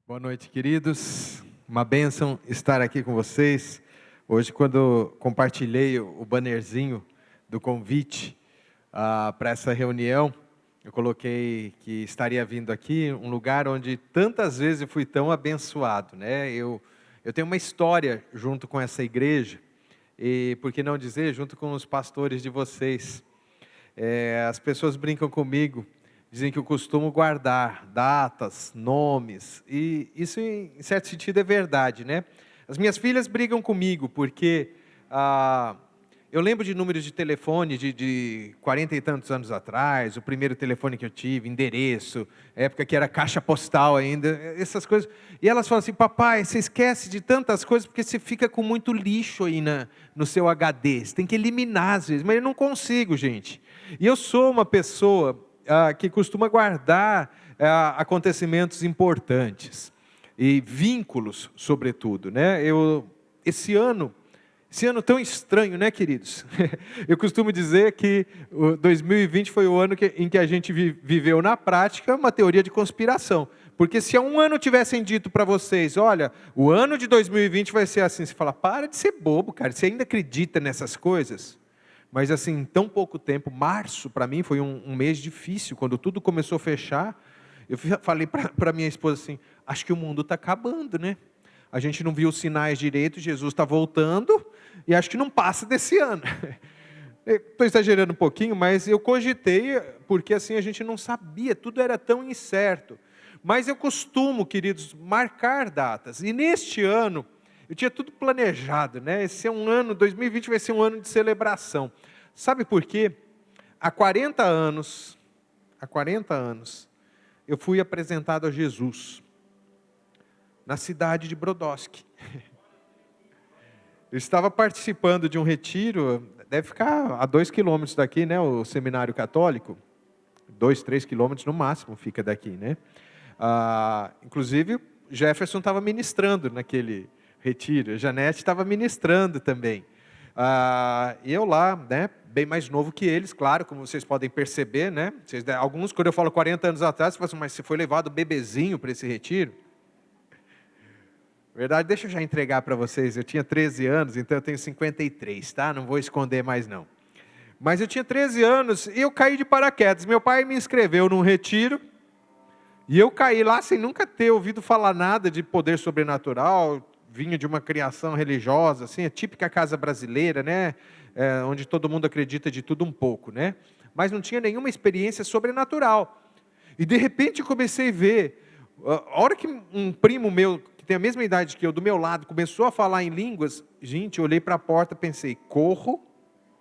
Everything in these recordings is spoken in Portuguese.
Boa noite, queridos. Uma bênção estar aqui com vocês. Hoje, quando compartilhei o bannerzinho do convite para essa reunião, eu coloquei que estaria vindo aqui um lugar onde tantas vezes eu fui tão abençoado, né? Eu tenho uma história junto com essa igreja e, por que não dizer, junto com os pastores de vocês. As pessoas brincam comigo, dizem que eu costumo guardar datas, nomes, e isso em certo sentido é verdade, né? As minhas filhas brigam comigo, porque eu lembro de números de telefone de 40 e tantos anos atrás, o primeiro telefone que eu tive, endereço, época que era caixa postal ainda, essas coisas. E elas falam assim: papai, você esquece de tantas coisas porque você fica com muito lixo aí no seu HD, você tem que eliminar às vezes, mas eu não consigo, gente. E eu sou uma pessoa que costuma guardar acontecimentos importantes e vínculos, sobretudo, né? Esse ano tão estranho, né, queridos? Eu costumo dizer que o 2020 foi o ano em que a gente viveu na prática uma teoria de conspiração. Porque se há um ano tivessem dito para vocês: olha, o ano de 2020 vai ser assim, você fala: para de ser bobo, cara, você ainda acredita nessas coisas? Mas assim, em tão pouco tempo, março para mim foi um mês difícil, quando tudo começou a fechar. Eu falei para minha esposa assim: acho que o mundo está acabando, né? A gente não viu os sinais direito, Jesus está voltando, e acho que não passa desse ano. Estou exagerando um pouquinho, mas eu cogitei, porque assim a gente não sabia, tudo era tão incerto. Mas eu costumo, queridos, marcar datas, e neste ano, eu tinha tudo planejado, né? Esse é um ano, 2020 vai ser um ano de celebração. Sabe por quê? Há 40 anos, eu fui apresentado a Jesus, na cidade de Brodowski. Eu estava participando de um retiro, deve ficar a 2 quilômetros daqui, né, o seminário católico, 2, 3 quilômetros no máximo fica daqui, né? Inclusive, Jefferson estava ministrando naquele retiro, a Janete estava ministrando também. E eu lá, né, bem mais novo que eles, claro, como vocês podem perceber, né? Alguns, quando eu falo 40 anos atrás, você fala assim: mas você foi levado bebezinho para esse retiro? Verdade, deixa eu já entregar para vocês. Eu tinha 13 anos, então eu tenho 53, tá? Não vou esconder mais não. Mas eu tinha 13 anos e eu caí de paraquedas. Meu pai me inscreveu num retiro e eu caí lá sem nunca ter ouvido falar nada de poder sobrenatural. Vinha de uma criação religiosa, assim, a típica casa brasileira, né? Onde todo mundo acredita de tudo um pouco, né? Mas não tinha nenhuma experiência sobrenatural. E de repente eu comecei a ver, a hora que um primo meu, que tem a mesma idade que eu, do meu lado, começou a falar em línguas, gente, eu olhei para a porta e pensei: corro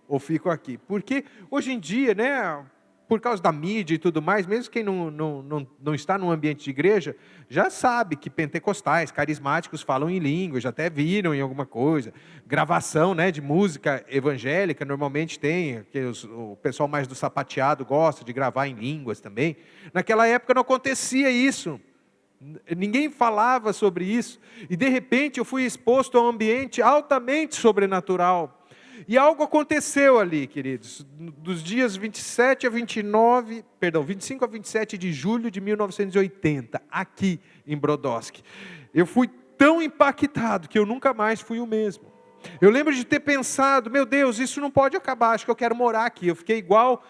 ou fico aqui? Porque hoje em dia, né, por causa da mídia e tudo mais, mesmo quem não está num ambiente de igreja, já sabe que pentecostais, carismáticos falam em línguas, já até viram em alguma coisa. Gravação, né, de música evangélica, normalmente tem, que o pessoal mais do sapateado gosta de gravar em línguas também. Naquela época não acontecia isso. Ninguém falava sobre isso, e de repente eu fui exposto a um ambiente altamente sobrenatural, e algo aconteceu ali, queridos, dos dias 27 a 29, perdão, 25 a 27 de julho de 1980, aqui em Brodowski. Eu fui tão impactado que eu nunca mais fui o mesmo. Eu lembro de ter pensado: meu Deus, isso não pode acabar, acho que eu quero morar aqui. Eu fiquei igual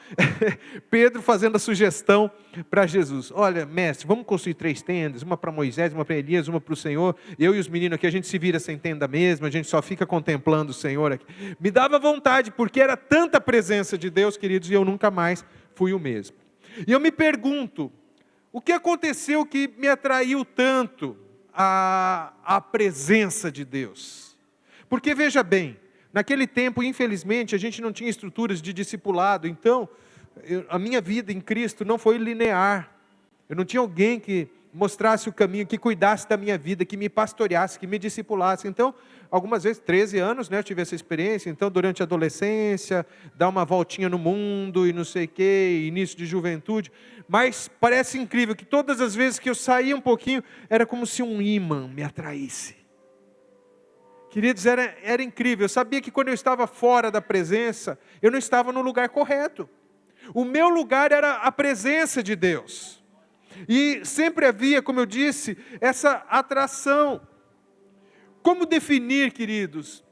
Pedro fazendo a sugestão para Jesus: olha, mestre, vamos construir 3 tendas, uma para Moisés, uma para Elias, uma para o Senhor. Eu e os meninos aqui, a gente se vira sem tenda mesmo, a gente só fica contemplando o Senhor aqui. Me dava vontade, porque era tanta presença de Deus, queridos, e eu nunca mais fui o mesmo. E eu me pergunto: o que aconteceu que me atraiu tanto a presença de Deus? Porque veja bem, naquele tempo, infelizmente, a gente não tinha estruturas de discipulado, então a minha vida em Cristo não foi linear. Eu não tinha alguém que mostrasse o caminho, que cuidasse da minha vida, que me pastoreasse, que me discipulasse. Então, algumas vezes, 13 anos, né, eu tive essa experiência. Então, durante a adolescência, dar uma voltinha no mundo e não sei o quê, início de juventude. Mas parece incrível que todas as vezes que eu saía um pouquinho, era como se um ímã me atraísse. Queridos, era incrível. Eu sabia que quando eu estava fora da presença, eu não estava no lugar correto. O meu lugar era a presença de Deus. E sempre havia, como eu disse, essa atração. Como definir, queridos,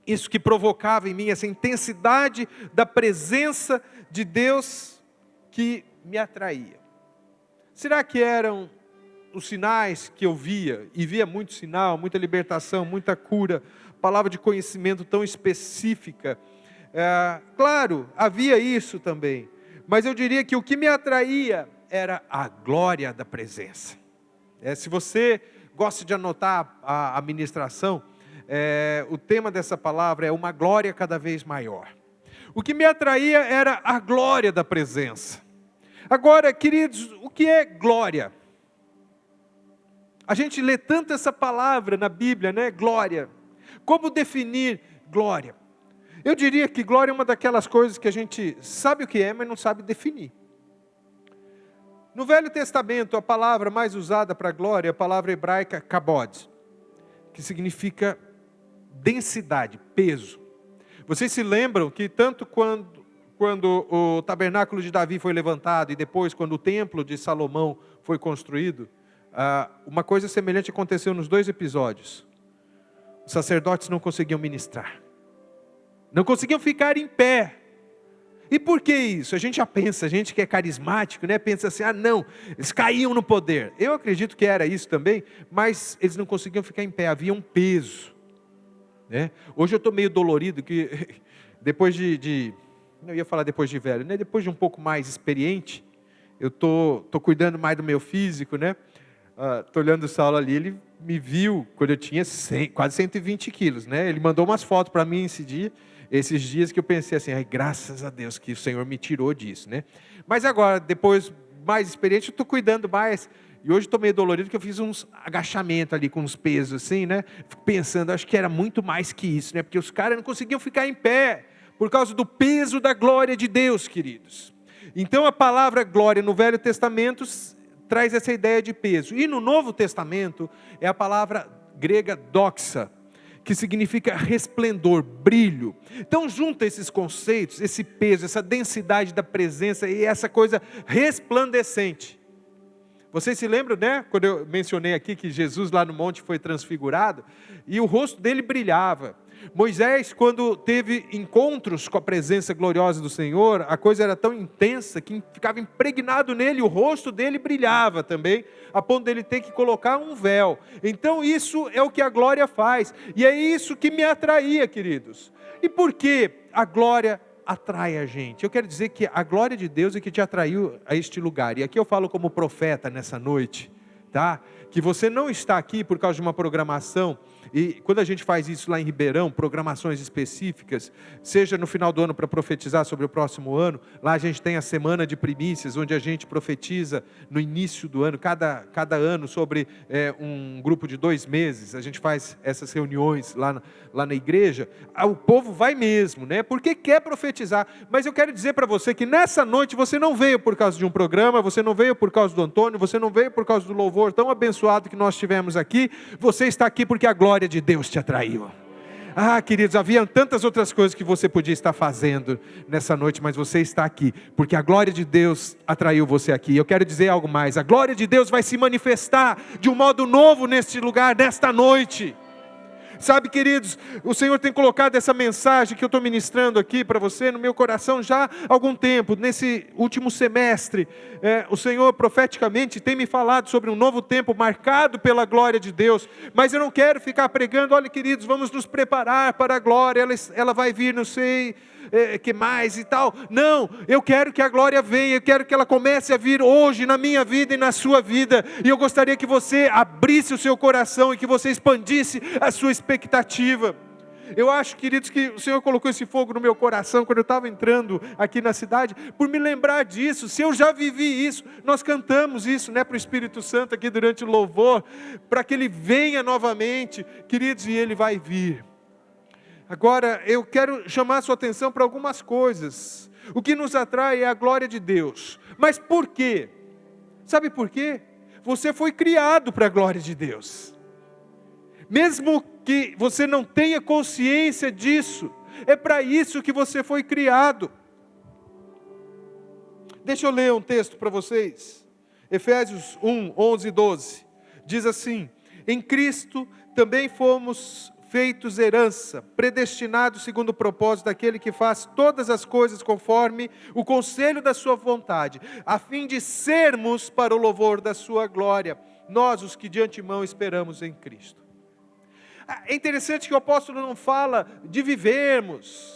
isso que provocava em mim, essa intensidade da presença de Deus que me atraía? Será que eram os sinais que eu via, e via muito sinal, muita libertação, muita cura, palavra de conhecimento tão específica? Claro, havia isso também, mas eu diria que o que me atraía era a glória da presença. Se você gosta de anotar a ministração, o tema dessa palavra é uma glória cada vez maior. O que me atraía era a glória da presença. Agora, queridos, o que é glória? A gente lê tanto essa palavra na Bíblia, né? Glória. Como definir glória? Eu diria que glória é uma daquelas coisas que a gente sabe o que é, mas não sabe definir. No Velho Testamento, a palavra mais usada para glória é a palavra hebraica kabod, que significa densidade, peso. Vocês se lembram que tanto quando o tabernáculo de Davi foi levantado e depois quando o templo de Salomão foi construído, uma coisa semelhante aconteceu nos 2 episódios. Os sacerdotes não conseguiam ministrar, não conseguiam ficar em pé. E por que isso? A gente já pensa, a gente que é carismático, né, pensa assim, não, eles caíam no poder. Eu acredito que era isso também, mas eles não conseguiam ficar em pé, havia um peso. Né? Hoje eu estou meio dolorido, que depois não ia falar depois de velho, né? Depois de um pouco mais experiente, eu tô cuidando mais do meu físico, né? Tô olhando o Saulo ali, ele me viu quando eu tinha quase 120 quilos, né? Ele mandou umas fotos para mim esses dias que eu pensei assim, graças a Deus que o Senhor me tirou disso, né? Mas agora, depois mais experiente, eu estou cuidando mais. E hoje estou meio dolorido, porque eu fiz uns agachamentos ali com uns pesos assim, né? Fico pensando, acho que era muito mais que isso, né? Porque os caras não conseguiam ficar em pé, por causa do peso da glória de Deus, queridos. Então a palavra glória no Velho Testamento traz essa ideia de peso. E no Novo Testamento é a palavra grega doxa, que significa resplendor, brilho. Então junta esses conceitos, esse peso, essa densidade da presença e essa coisa resplandecente. Vocês se lembram, né? Quando eu mencionei aqui que Jesus lá no monte foi transfigurado e o rosto dele brilhava. Moisés, quando teve encontros com a presença gloriosa do Senhor, a coisa era tão intensa que ficava impregnado nele, o rosto dele brilhava também, a ponto dele ter que colocar um véu. Então isso é o que a glória faz, e é isso que me atraía, queridos. E por que a glória atrai a gente? Eu quero dizer que a glória de Deus é que te atraiu a este lugar, e aqui eu falo como profeta nessa noite, tá? Que você não está aqui por causa de uma programação. E quando a gente faz isso lá em Ribeirão, programações específicas, seja no final do ano para profetizar sobre o próximo ano, lá a gente tem a semana de primícias, onde a gente profetiza no início do ano, cada ano sobre um grupo de 2 meses, a gente faz essas reuniões lá na igreja, o povo vai mesmo, né? Porque quer profetizar, mas eu quero dizer para você que nessa noite você não veio por causa de um programa, você não veio por causa do Antônio, você não veio por causa do louvor tão abençoado que nós tivemos aqui, você está aqui porque a glória de Deus te atraiu. Queridos, havia tantas outras coisas que você podia estar fazendo nessa noite, mas você está aqui, porque a glória de Deus atraiu você aqui. Eu quero dizer algo mais, a glória de Deus vai se manifestar de um modo novo neste lugar, nesta noite. Sabe, queridos, o Senhor tem colocado essa mensagem que eu estou ministrando aqui para você no meu coração já há algum tempo. Nesse último semestre, o Senhor profeticamente tem me falado sobre um novo tempo marcado pela glória de Deus. Mas eu não quero ficar pregando, olha, queridos, vamos nos preparar para a glória, ela vai vir, não sei que mais e tal. Não, eu quero que a glória venha, eu quero que ela comece a vir hoje na minha vida e na sua vida. E eu gostaria que você abrisse o seu coração e que você expandisse a sua expectativa. Eu acho, queridos, que o Senhor colocou esse fogo no meu coração quando eu estava entrando aqui na cidade, por me lembrar disso. Se eu já vivi isso, nós cantamos isso, né, para o Espírito Santo aqui durante o louvor, para que Ele venha novamente, queridos, e Ele vai vir. Agora, eu quero chamar a sua atenção para algumas coisas. O que nos atrai é a glória de Deus. Mas por quê? Sabe por quê? Você foi criado para a glória de Deus. Mesmo que você não tenha consciência disso, é para isso que você foi criado. Deixa eu ler um texto para vocês. Efésios 1, 11 e 12, diz assim: em Cristo também fomos feitos herança, predestinados segundo o propósito daquele que faz todas as coisas conforme o conselho da sua vontade, a fim de sermos para o louvor da sua glória, nós os que de antemão esperamos em Cristo. É interessante que o apóstolo não fala de vivermos,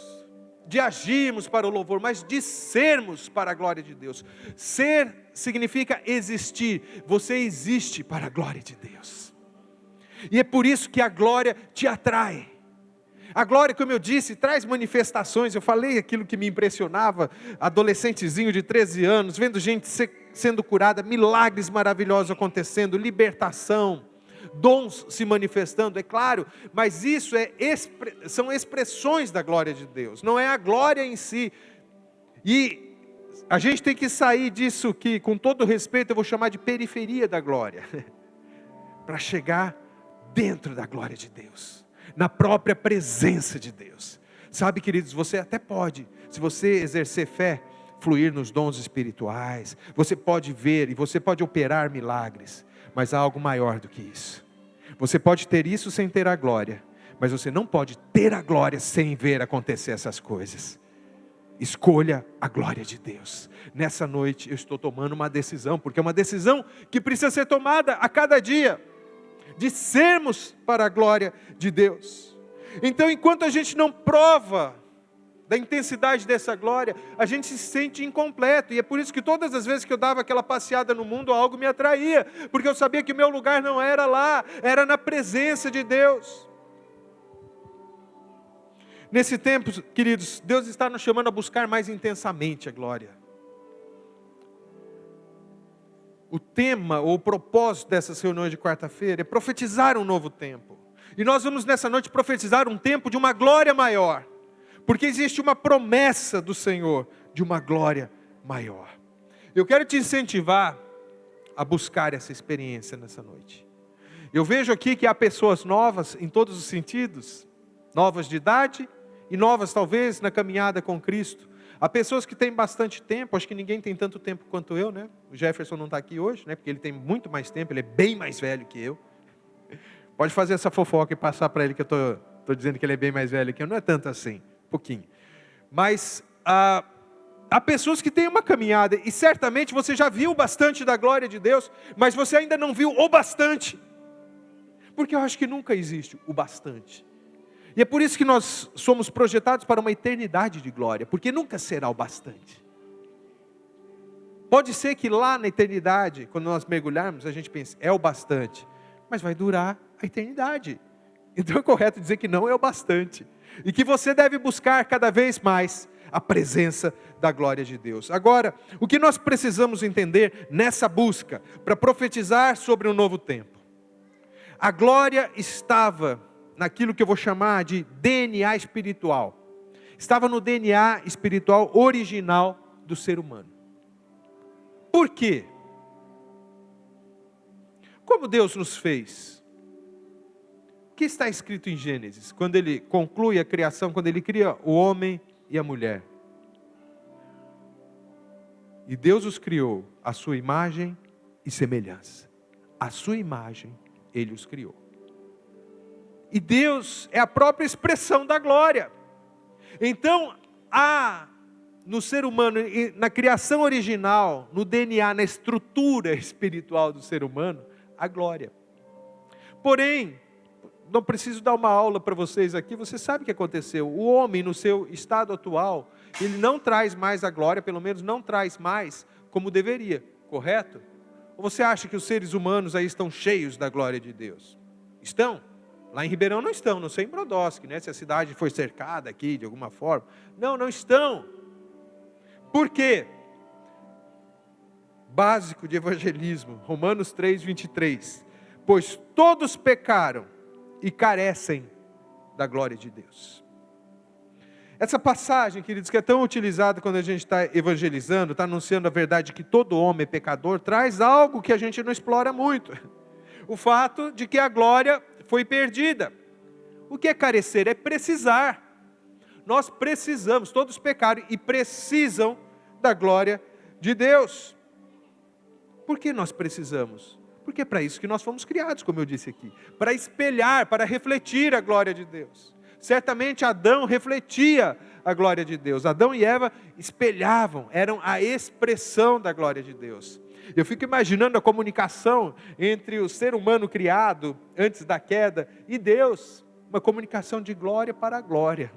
de agirmos para o louvor, mas de sermos para a glória de Deus. Ser significa existir, você existe para a glória de Deus. E é por isso que a glória te atrai. A glória, como eu disse, traz manifestações. Eu falei aquilo que me impressionava, adolescentezinho de 13 anos, vendo gente sendo curada, milagres maravilhosos acontecendo, libertação, dons se manifestando, é claro, mas isso são expressões da glória de Deus, não é a glória em si. E a gente tem que sair disso que, com todo respeito, eu vou chamar de periferia da glória, para chegar dentro da glória de Deus, na própria presença de Deus. Sabe, queridos, você até pode, se você exercer fé, fluir nos dons espirituais, você pode ver e você pode operar milagres, mas há algo maior do que isso. Você pode ter isso sem ter a glória, mas você não pode ter a glória sem ver acontecer essas coisas. Escolha a glória de Deus. Nessa noite eu estou tomando uma decisão, porque é uma decisão que precisa ser tomada a cada dia, de sermos para a glória de Deus. Então, enquanto a gente não prova da intensidade dessa glória, a gente se sente incompleto, e é por isso que todas as vezes que eu dava aquela passeada no mundo, algo me atraía, porque eu sabia que o meu lugar não era lá, era na presença de Deus. Nesse tempo, queridos, Deus está nos chamando a buscar mais intensamente a glória. O tema ou o propósito dessas reuniões de quarta-feira é profetizar um novo tempo. E nós vamos nessa noite profetizar um tempo de uma glória maior. Porque existe uma promessa do Senhor de uma glória maior. Eu quero te incentivar a buscar essa experiência nessa noite. Eu vejo aqui que há pessoas novas em todos os sentidos. Novas de idade e novas talvez na caminhada com Cristo. Há pessoas que têm bastante tempo, acho que ninguém tem tanto tempo quanto eu, né? O Jefferson não está aqui hoje, né? Porque ele tem muito mais tempo, ele é bem mais velho que eu. Pode fazer essa fofoca e passar para ele que eu estou dizendo que ele é bem mais velho que eu. Não é tanto assim, pouquinho. Mas há pessoas que têm uma caminhada, e certamente você já viu bastante da glória de Deus, mas você ainda não viu o bastante. Porque eu acho que nunca existe o bastante. E é por isso que nós somos projetados para uma eternidade de glória, porque nunca será o bastante. Pode ser que lá na eternidade, quando nós mergulharmos, a gente pense, é o bastante, mas vai durar a eternidade. Então é correto dizer que não é o bastante, e que você deve buscar cada vez mais a presença da glória de Deus. Agora, o que nós precisamos entender nessa busca, para profetizar sobre um novo tempo? A glória estava naquilo que eu vou chamar de DNA espiritual. Estava no DNA espiritual original do ser humano. Por quê? Como Deus nos fez? O que está escrito em Gênesis? Quando Ele conclui a criação, quando Ele cria o homem e a mulher. E Deus os criou à sua imagem e semelhança. À sua imagem, Ele os criou. E Deus é a própria expressão da glória. Então, há no ser humano, na criação original, no DNA, na estrutura espiritual do ser humano, a glória. Porém, não preciso dar uma aula para vocês aqui, você sabe o que aconteceu. O homem, no seu estado atual, ele não traz mais a glória, pelo menos não traz mais como deveria, correto? Ou você acha que os seres humanos aí estão cheios da glória de Deus? Estão? Lá em Ribeirão não estão, não sei em Brodowski, né? Se a cidade foi cercada aqui de alguma forma. Não, não estão. Por quê? Básico de evangelismo, Romanos 3, 23. Pois todos pecaram e carecem da glória de Deus. Essa passagem, queridos, que é tão utilizada quando a gente está evangelizando, está anunciando a verdade que todo homem é pecador, traz algo que a gente não explora muito. O fato de que a glória foi perdida. O que é carecer? É precisar. Nós precisamos, todos pecaram e precisam da glória de Deus. Por que nós precisamos? Porque é para isso que nós fomos criados, como eu disse aqui. Para espelhar, para refletir a glória de Deus. Certamente Adão refletia a glória de Deus. Adão e Eva espelhavam, eram a expressão da glória de Deus. Eu fico imaginando a comunicação entre o ser humano criado antes da queda e Deus. Uma comunicação de glória para glória.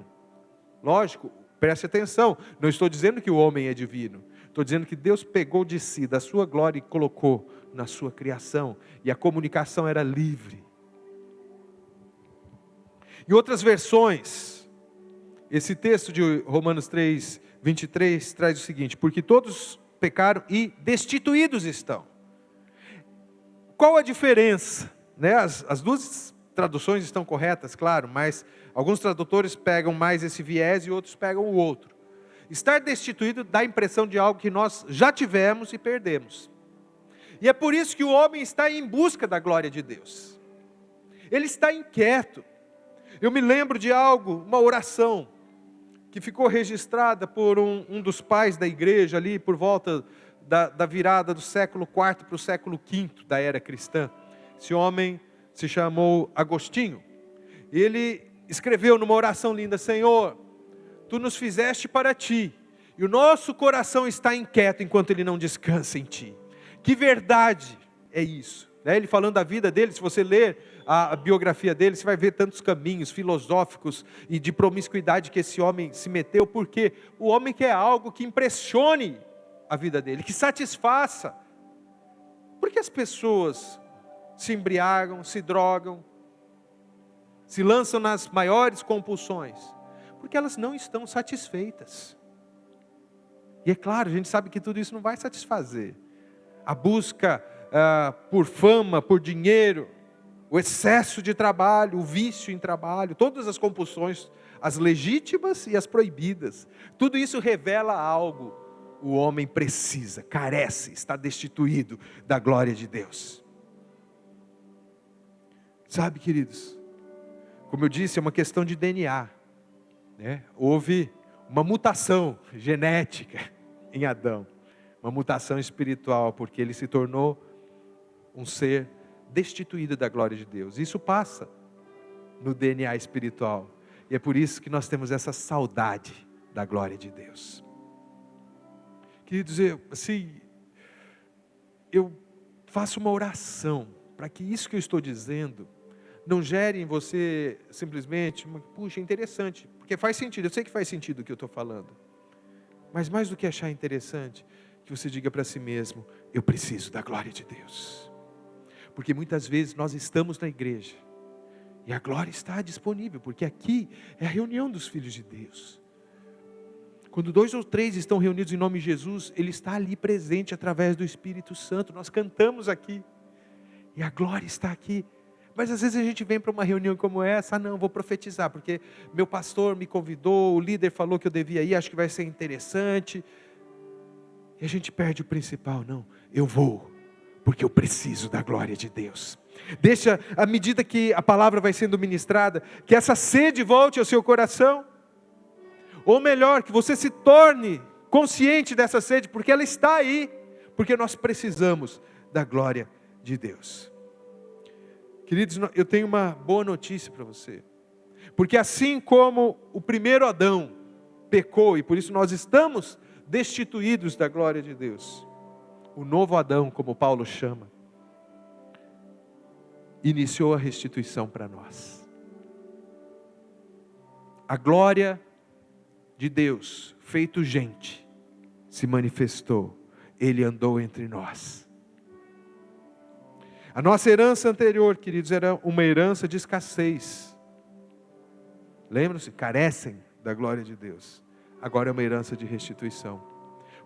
Lógico, preste atenção, não estou dizendo que o homem é divino. Estou dizendo que Deus pegou de si, da sua glória e colocou na sua criação. E a comunicação era livre. Em outras versões, esse texto de Romanos 3, 23 traz o seguinte: porque todos pecaram e destituídos estão. Qual a diferença? As duas traduções estão corretas, claro, mas alguns tradutores pegam mais esse viés e outros pegam o outro. Estar destituído dá a impressão de algo que nós já tivemos e perdemos. E é por isso que o homem está em busca da glória de Deus. Ele está inquieto. Eu me lembro de algo, uma oração, que ficou registrada por um dos pais da igreja ali, por volta da virada do século IV para o século V da era cristã. Esse homem se chamou Agostinho. Ele escreveu numa oração linda: Senhor, Tu nos fizeste para Ti, e o nosso coração está inquieto enquanto ele não descansa em Ti. Que verdade é isso? Ele falando da vida dele, se você ler a biografia dele, você vai ver tantos caminhos filosóficos e de promiscuidade que esse homem se meteu, porque o homem quer algo que impressione a vida dele, que satisfaça. Por que as pessoas se embriagam, se drogam, se lançam nas maiores compulsões? Porque elas não estão satisfeitas. E é claro, a gente sabe que tudo isso não vai satisfazer. A busca por fama, por dinheiro, o excesso de trabalho, o vício em trabalho, todas as compulsões, as legítimas e as proibidas, tudo isso revela algo. O homem precisa, carece, está destituído da glória de Deus. Sabe, queridos, como eu disse, é uma questão de DNA. Houve uma mutação genética em Adão, uma mutação espiritual, porque ele se tornou um ser destituído da glória de Deus. Isso passa no DNA espiritual, e é por isso que nós temos essa saudade da glória de Deus. Queridos, eu faço uma oração para que isso que eu estou dizendo não gere em você simplesmente, puxa, interessante, porque faz sentido, eu sei que faz sentido o que eu estou falando, mas mais do que achar interessante, que você diga para si mesmo: eu preciso da glória de Deus, porque muitas vezes nós estamos na igreja, e a glória está disponível, porque aqui é a reunião dos filhos de Deus. Quando 2 ou 3 estão reunidos em nome de Jesus, Ele está ali presente através do Espírito Santo, nós cantamos aqui, e a glória está aqui. Mas às vezes a gente vem para uma reunião como essa: não, vou profetizar, porque meu pastor me convidou, o líder falou que eu devia ir, acho que vai ser interessante. E a gente perde o principal. Não, eu vou, porque eu preciso da glória de Deus. Deixa, à medida que a palavra vai sendo ministrada, que essa sede volte ao seu coração. Ou melhor, que você se torne consciente dessa sede, porque ela está aí, porque nós precisamos da glória de Deus. Queridos, eu tenho uma boa notícia para você, porque assim como o primeiro Adão pecou, e por isso nós estamos destituídos da glória de Deus, o novo Adão, como Paulo chama, iniciou a restituição para nós. A glória de Deus, feito gente, se manifestou, Ele andou entre nós. A nossa herança anterior, queridos, era uma herança de escassez. Lembram-se? Carecem da glória de Deus. Agora é uma herança de restituição.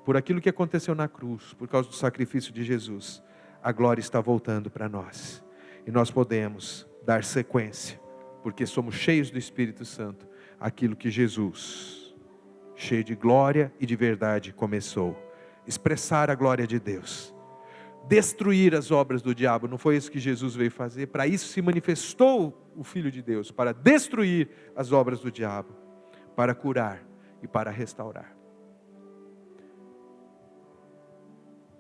Por aquilo que aconteceu na cruz, por causa do sacrifício de Jesus, a glória está voltando para nós. E nós podemos dar sequência, porque somos cheios do Espírito Santo, aquilo que Jesus, cheio de glória e de verdade, começou. Expressar a glória de Deus. Destruir as obras do diabo, não foi isso que Jesus veio fazer? Para isso se manifestou o Filho de Deus, para destruir as obras do diabo, para curar e para restaurar.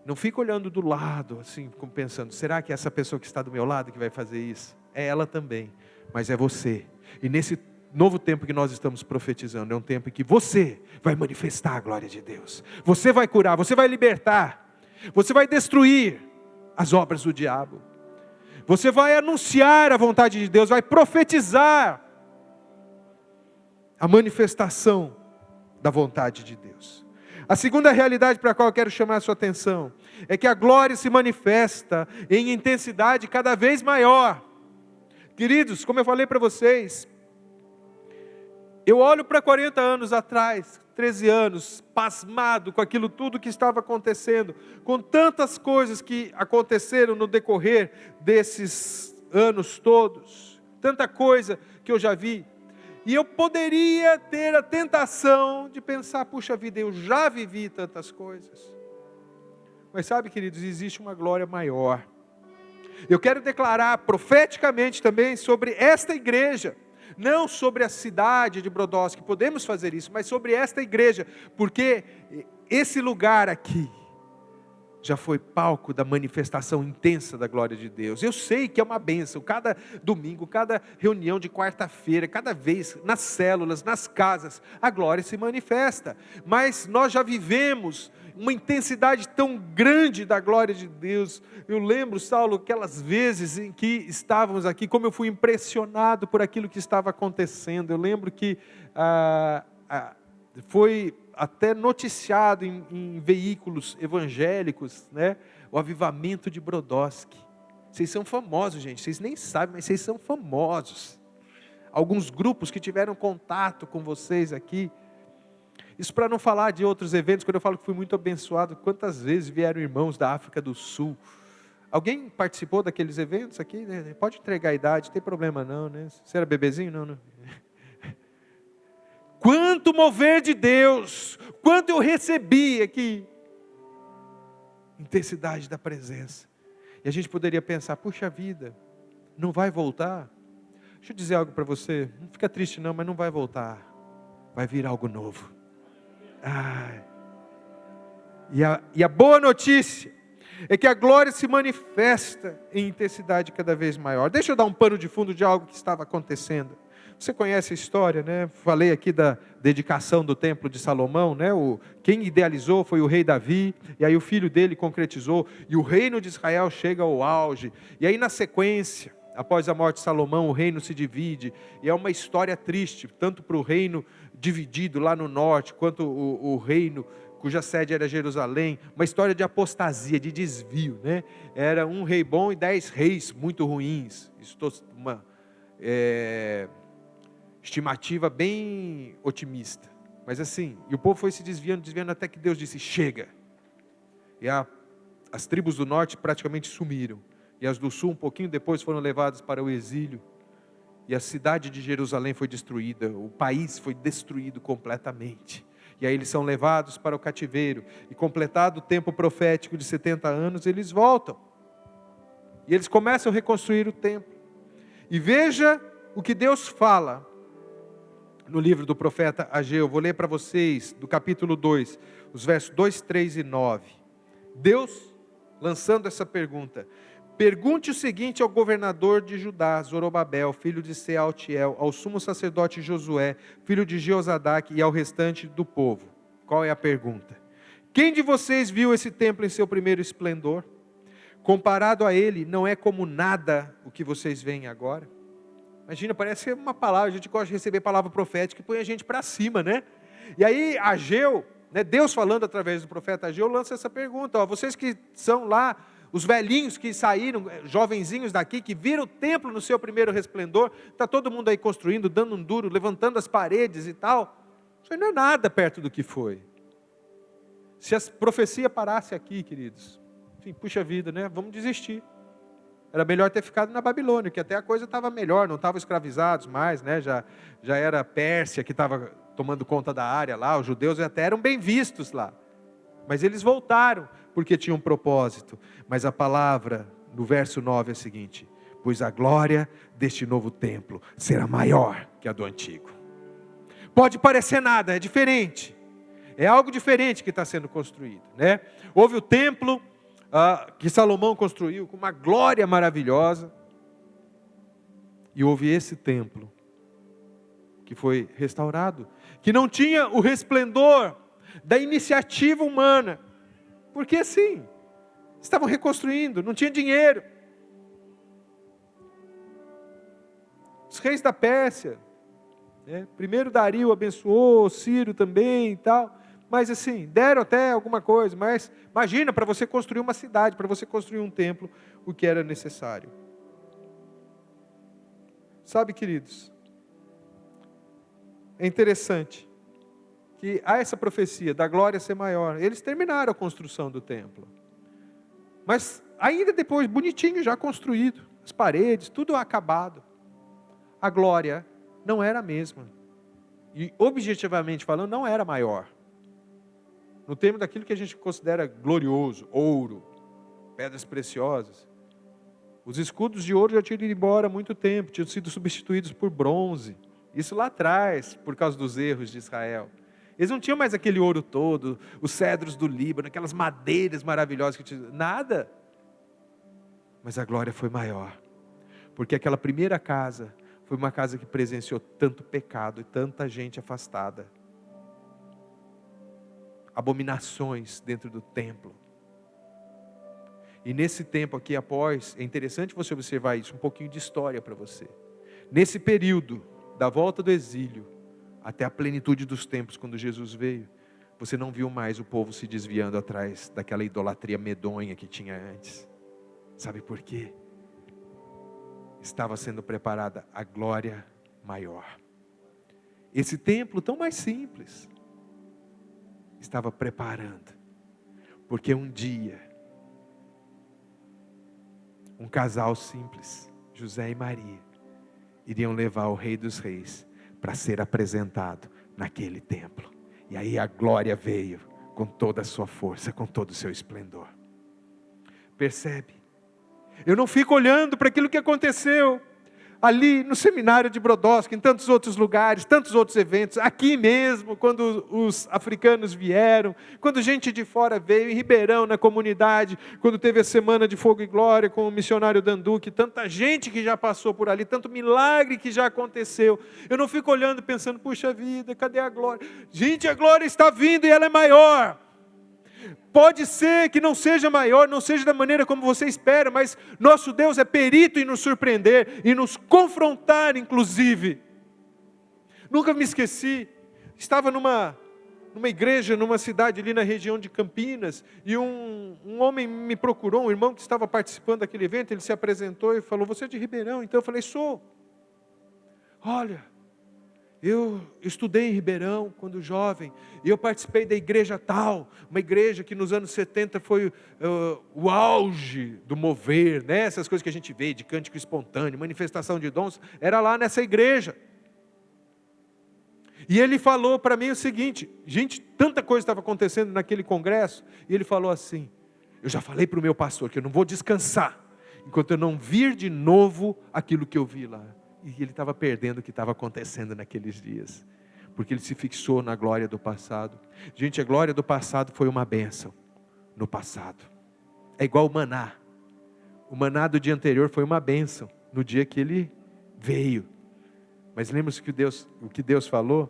Não fica olhando do lado, assim, como pensando, será que é essa pessoa que está do meu lado que vai fazer isso? É ela também, mas é você. E nesse novo tempo que nós estamos profetizando, é um tempo em que você vai manifestar a glória de Deus. Você vai curar, você vai libertar, você vai destruir as obras do diabo. Você vai anunciar a vontade de Deus, vai profetizar a manifestação da vontade de Deus. A segunda realidade para a qual eu quero chamar a sua atenção é que a glória se manifesta em intensidade cada vez maior. Queridos, como eu falei para vocês, eu olho para 40 anos atrás, 13 anos, pasmado com aquilo tudo que estava acontecendo, com tantas coisas que aconteceram no decorrer desses anos todos, tanta coisa que eu já vi. E eu poderia ter a tentação de pensar, puxa vida, eu já vivi tantas coisas. Mas sabe, queridos, existe uma glória maior. Eu quero declarar profeticamente também sobre esta igreja, não sobre a cidade de Brodowski, podemos fazer isso, mas sobre esta igreja, porque esse lugar aqui já foi palco da manifestação intensa da glória de Deus. Eu sei que é uma bênção, cada domingo, cada reunião de quarta-feira, cada vez, nas células, nas casas, a glória se manifesta. Mas nós já vivemos uma intensidade tão grande da glória de Deus. Eu lembro, Saulo, aquelas vezes em que estávamos aqui, como eu fui impressionado por aquilo que estava acontecendo. Eu lembro que foi até noticiado em veículos evangélicos, né? O avivamento de Brodowski. Vocês são famosos, gente, vocês nem sabem, mas vocês são famosos. Alguns grupos que tiveram contato com vocês aqui. Isso para não falar de outros eventos, quando eu falo que fui muito abençoado, quantas vezes vieram irmãos da África do Sul. Alguém participou daqueles eventos aqui? Né? Pode entregar a idade, não tem problema não, né? Você era bebezinho? Não. Quanto mover de Deus, quanto eu recebi aqui, intensidade da presença. E a gente poderia pensar, puxa vida, não vai voltar? Deixa eu dizer algo para você, não fica triste não, mas não vai voltar, vai vir algo novo. E a boa notícia é que a glória se manifesta em intensidade cada vez maior. Deixa eu dar um pano de fundo de algo que estava acontecendo. Você conhece a história, né? Falei aqui da dedicação do templo de Salomão, né? Quem idealizou foi o rei Davi, e aí o filho dele concretizou, e o reino de Israel chega ao auge. E aí na sequência, após a morte de Salomão, o reino se divide, e é uma história triste, tanto para o reino dividido lá no norte, quanto o reino cuja sede era Jerusalém, uma história de apostasia, de desvio, né? Era um rei bom e 10 reis muito ruins. Estou uma estimativa bem otimista, mas assim, e o povo foi se desviando até que Deus disse, chega, e as tribos do norte praticamente sumiram, e as do sul um pouquinho depois foram levadas para o exílio, e a cidade de Jerusalém foi destruída, o país foi destruído completamente, e aí eles são levados para o cativeiro, e completado o tempo profético de 70 anos, eles voltam, e eles começam a reconstruir o templo, e veja o que Deus fala, no livro do profeta Ageu, vou ler para vocês, do capítulo 2, os versos 2, 3 e 9. Deus, lançando essa pergunta, pergunte o seguinte ao governador de Judá, Zorobabel, filho de Sealtiel, ao sumo sacerdote Josué, filho de Jeozadak, e ao restante do povo. Qual é a pergunta? Quem de vocês viu esse templo em seu primeiro esplendor? Comparado a ele, não é como nada o que vocês veem agora? Imagina, parece uma palavra, a gente gosta de receber palavra profética que põe a gente para cima, né? E aí Ageu, né, Deus falando através do profeta Ageu, lança essa pergunta, vocês que são lá, os velhinhos que saíram, jovenzinhos daqui, que viram o templo no seu primeiro resplendor, está todo mundo aí construindo, dando um duro, levantando as paredes e tal, isso aí não é nada perto do que foi. Se a profecia parasse aqui, queridos, enfim, puxa vida, né? Vamos desistir. Era melhor ter ficado na Babilônia, que até a coisa estava melhor, não estavam escravizados mais, né? Já era a Pérsia que estava tomando conta da área lá, os judeus até eram bem vistos lá. Mas eles voltaram, porque tinham um propósito. Mas a palavra, no verso 9 é a seguinte, pois a glória deste novo templo será maior que a do antigo. Pode parecer nada, é diferente. É algo diferente que está sendo construído, né? Houve o templo, que Salomão construiu com uma glória maravilhosa. E houve esse templo que foi restaurado, que não tinha o resplendor da iniciativa humana, porque assim, estavam reconstruindo, não tinha dinheiro. Os reis da Pérsia, primeiro Dario abençoou, Ciro também e tal, mas assim, deram até alguma coisa, mas imagina para você construir uma cidade, para você construir um templo, o que era necessário. Sabe, queridos, é interessante que há essa profecia da glória ser maior. Eles terminaram a construção do templo, mas ainda depois, bonitinho, já construído, as paredes, tudo acabado. A glória não era a mesma. E objetivamente falando, não era maior. No termo daquilo que a gente considera glorioso, ouro, pedras preciosas. Os escudos de ouro já tinham ido embora há muito tempo, tinham sido substituídos por bronze. Isso lá atrás, por causa dos erros de Israel. Eles não tinham mais aquele ouro todo, os cedros do Líbano, aquelas madeiras maravilhosas que tinham. Nada. Mas a glória foi maior. Porque aquela primeira casa foi uma casa que presenciou tanto pecado e tanta gente afastada. Abominações dentro do templo. E nesse tempo aqui após, é interessante você observar isso, um pouquinho de história para você. Nesse período da volta do exílio, até a plenitude dos tempos, quando Jesus veio, você não viu mais o povo se desviando atrás daquela idolatria medonha que tinha antes. Sabe por quê? Estava sendo preparada a glória maior. Esse templo tão mais simples, estava preparando, porque um dia, um casal simples, José e Maria, iriam levar o Rei dos Reis para ser apresentado naquele templo. E aí a glória veio com toda a sua força, com todo o seu esplendor. Percebe? Eu não fico olhando para aquilo que aconteceu ali no seminário de Brodowski, em tantos outros lugares, tantos outros eventos, aqui mesmo, quando os africanos vieram, quando gente de fora veio, em Ribeirão, na comunidade, quando teve a Semana de Fogo e Glória com o missionário Danduque, tanta gente que já passou por ali, tanto milagre que já aconteceu. Eu não fico olhando pensando, puxa vida, cadê a glória? Gente, a glória está vindo e ela é maior. Pode ser que não seja maior, não seja da maneira como você espera, mas nosso Deus é perito em nos surpreender, e nos confrontar inclusive. Nunca me esqueci, estava numa igreja, numa cidade ali na região de Campinas, e um homem me procurou, um irmão que estava participando daquele evento, ele se apresentou e falou, você é de Ribeirão? Então eu falei, sou. Olha, eu estudei em Ribeirão quando jovem, e eu participei da igreja tal, uma igreja que nos anos 70 foi o auge do mover, né? Essas coisas que a gente vê, de cântico espontâneo, manifestação de dons, era lá nessa igreja. E ele falou para mim o seguinte, gente, tanta coisa estava acontecendo naquele congresso, e ele falou assim, eu já falei para o meu pastor que eu não vou descansar, enquanto eu não vir de novo aquilo que eu vi lá. E ele estava perdendo o que estava acontecendo naqueles dias, porque ele se fixou na glória do passado. Gente, a glória do passado foi uma bênção no passado. É igual o maná. O maná do dia anterior foi uma bênção no dia que ele veio. Mas lembra-se que o que Deus falou?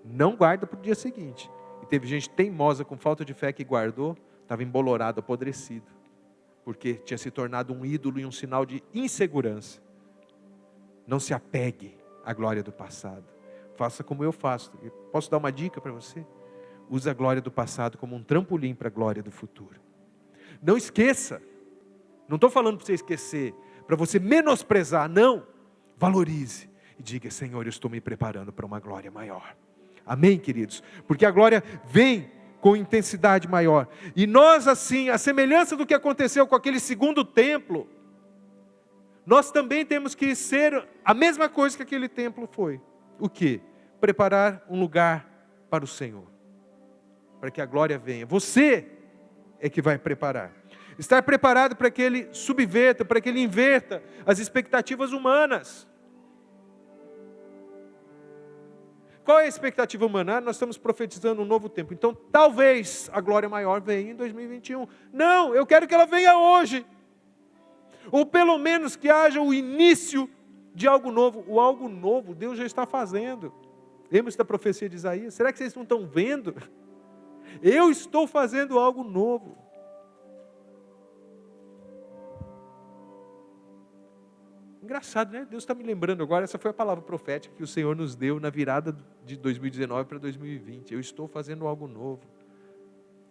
Não guarda para o dia seguinte. E teve gente teimosa com falta de fé que guardou, estava embolorado, apodrecido, porque tinha se tornado um ídolo e um sinal de insegurança. Não se apegue à glória do passado. Faça como eu faço. Posso dar uma dica para você? Use a glória do passado como um trampolim para a glória do futuro. Não esqueça. Não estou falando para você esquecer, para você menosprezar. Não. Valorize. E diga, Senhor, eu estou me preparando para uma glória maior. Amém, queridos? Porque a glória vem com intensidade maior. E nós assim, a semelhança do que aconteceu com aquele segundo templo, nós também temos que ser a mesma coisa que aquele templo foi. O quê? Preparar um lugar para o Senhor, para que a glória venha. Você é que vai preparar. Estar preparado para que Ele subverta, para que Ele inverta as expectativas humanas. Qual é a expectativa humana? Nós estamos profetizando um novo tempo. Então, talvez a glória maior venha em 2021. Não, eu quero que ela venha hoje. Ou pelo menos que haja o início de algo novo. O algo novo Deus já está fazendo. Lembra-se da profecia de Isaías? Será que vocês não estão vendo? Eu estou fazendo algo novo. Engraçado, né? Deus está me lembrando agora, essa foi a palavra profética que o Senhor nos deu na virada de 2019 para 2020. Eu estou fazendo algo novo.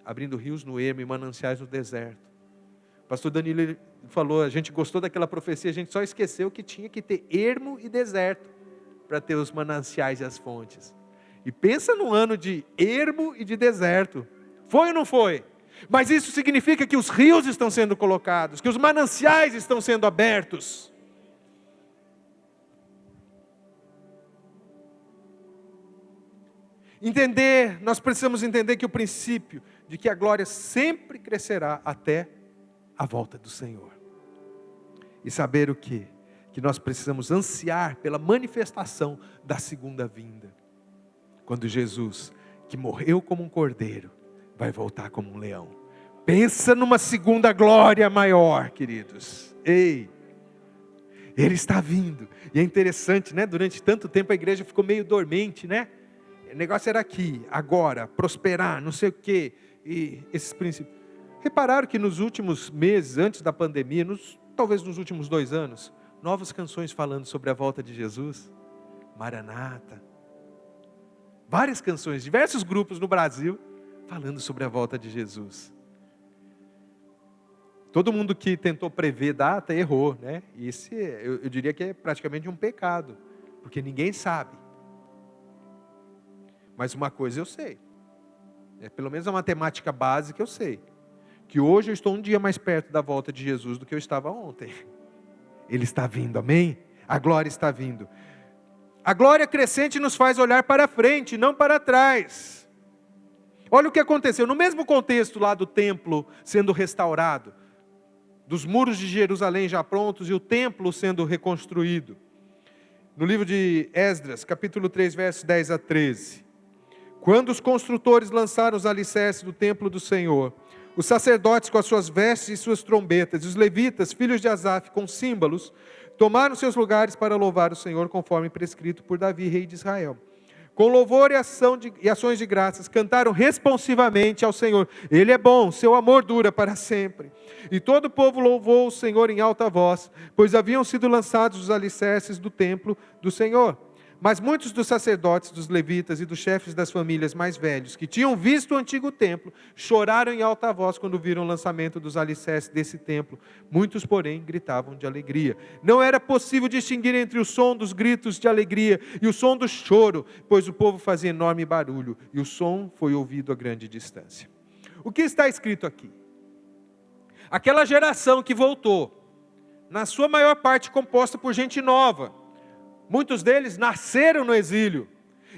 Abrindo rios no ermo e mananciais no deserto. O pastor Danilo falou, a gente gostou daquela profecia, a gente só esqueceu que tinha que ter ermo e deserto para ter os mananciais e as fontes. E pensa num ano de ermo e de deserto. Foi ou não foi? Mas isso significa que os rios estão sendo colocados, que os mananciais estão sendo abertos. Nós precisamos entender que o princípio de que a glória sempre crescerá até a volta do Senhor. E saber o quê? Que nós precisamos ansiar pela manifestação da segunda vinda. Quando Jesus, que morreu como um cordeiro, vai voltar como um leão. Pensa numa segunda glória maior, queridos. Ei! Ele está vindo. E é interessante, né? Durante tanto tempo a igreja ficou meio dormente, né? O negócio era aqui, agora, prosperar, não sei o quê. E esses princípios. Repararam que nos últimos meses, antes da pandemia, talvez nos últimos 2 anos, novas canções falando sobre a volta de Jesus. Maranata. Várias canções, diversos grupos no Brasil, falando sobre a volta de Jesus. Todo mundo que tentou prever data, errou, né? Isso eu diria que é praticamente um pecado, porque ninguém sabe. Mas uma coisa eu sei, pelo menos a matemática básica eu sei, que hoje eu estou um dia mais perto da volta de Jesus do que eu estava ontem. Ele está vindo, amém? A glória está vindo. A glória crescente nos faz olhar para frente, não para trás. Olha o que aconteceu, no mesmo contexto lá do templo sendo restaurado, dos muros de Jerusalém já prontos e o templo sendo reconstruído. No livro de Esdras, capítulo 3, versos 10 a 13. Quando os construtores lançaram os alicerces do templo do Senhor, os sacerdotes com as suas vestes e suas trombetas, e os levitas, filhos de Asaf, com símbolos, tomaram seus lugares para louvar o Senhor, conforme prescrito por Davi, rei de Israel. Com louvor e ações de graças, cantaram responsivamente ao Senhor. Ele é bom, seu amor dura para sempre. E todo o povo louvou o Senhor em alta voz, pois haviam sido lançados os alicerces do templo do Senhor. Mas muitos dos sacerdotes, dos levitas e dos chefes das famílias mais velhos, que tinham visto o antigo templo, choraram em alta voz quando viram o lançamento dos alicerces desse templo. Muitos, porém, gritavam de alegria. Não era possível distinguir entre o som dos gritos de alegria e o som do choro, pois o povo fazia enorme barulho, e o som foi ouvido a grande distância. O que está escrito aqui? Aquela geração que voltou, na sua maior parte composta por gente nova, muitos deles nasceram no exílio.